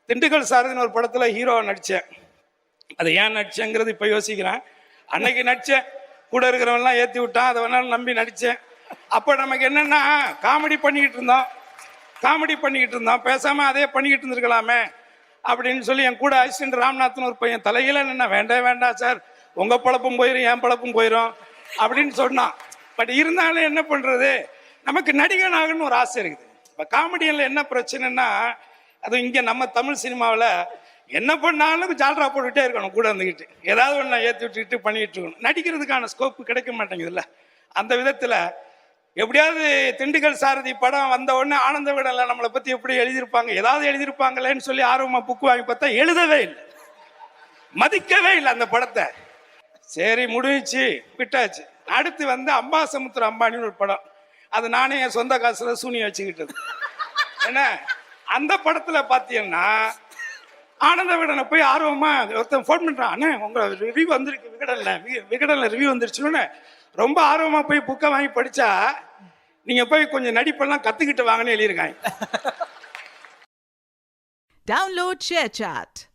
திண்டுக்கல் சாரதின்னு ஒரு படத்தில் ஹீரோவை நடித்தேன். அது ஏன் நடிச்சேங்கிறது இப்போ யோசிக்கிறேன். அன்னைக்கு நடித்தேன், கூட இருக்கிறவன்லாம் ஏற்றி விட்டான், அதை வேணாலும் நம்பி நடித்தேன். அப்போ நமக்கு என்னென்னா காமெடி பண்ணிக்கிட்டு இருந்தோம், பேசாமல் அதே பண்ணிக்கிட்டு இருந்திருக்கலாமே அப்படின்னு சொல்லி என் கூட அசிஸ்டன்ட் ராம்நாத்னு ஒரு பையன் தலையில என்ன வேண்டாம் சார், உங்கள் பழப்பும் போயிடும் என் பழப்பும் போயிடும் அப்படின்னு சொன்னான். பட் இருந்தாலும் என்ன பண்ணுறது, நமக்கு நடிகன் ஆகணும்னு ஒரு ஆசை இருக்குது. இப்போ காமெடியில் என்ன பிரச்சனைன்னா, அது இங்கே நம்ம தமிழ் சினிமாவில் என்ன பண்ணாலும் ஜால்ரா போட்டுக்கிட்டே இருக்கணும், கூட வந்துக்கிட்டு ஏதாவது ஒன்று ஏற்றி விட்டுக்கிட்டு பண்ணிக்கிட்டு இருக்கணும். நடிக்கிறதுக்கான ஸ்கோப்பு கிடைக்க மாட்டேங்குதுல்ல. அந்த விதத்தில் எப்படியாவது திண்டுக்கல் சாரதி படம் வந்த உடனே ஆனந்த விடல நம்மளை பற்றி எப்படி எழுதியிருப்பாங்க, ஏதாவது எழுதியிருப்பாங்களேன்னு சொல்லி ஆர்வமாக புக்கு வாங்கி பார்த்தா எழுதவே இல்லை, மதிக்கவே இல்லை அந்த படத்தை. சரி முடிச்சு விட்டாச்சு. அடுத்து வந்து அம்பாசமுத்திர அம்பானின்னு ஒரு படம், அது நானே என் சொந்த காசுல சூனியம் வச்சுக்கிட்டது. என்ன அந்த படத்துல பாத்தீங்கன்னா ஆனந்த விடனை போய் ஆர்வமா ஒருத்தன் ஃபோன் பண்றான், அண்ணே உங்க ரிவ்யூ வந்திருக்கு விகடன்ல ரிவ்யூ வந்துருச்சுன்னு ரொம்ப ஆர்வமா போய் புக்கை வாங்கி படிச்சா நீங்க போய் கொஞ்சம் நடிப்பெல்லாம் கத்துக்கிட்டு வாங்கன்னு எழுதியிருக்காங்க. Download ShareChat.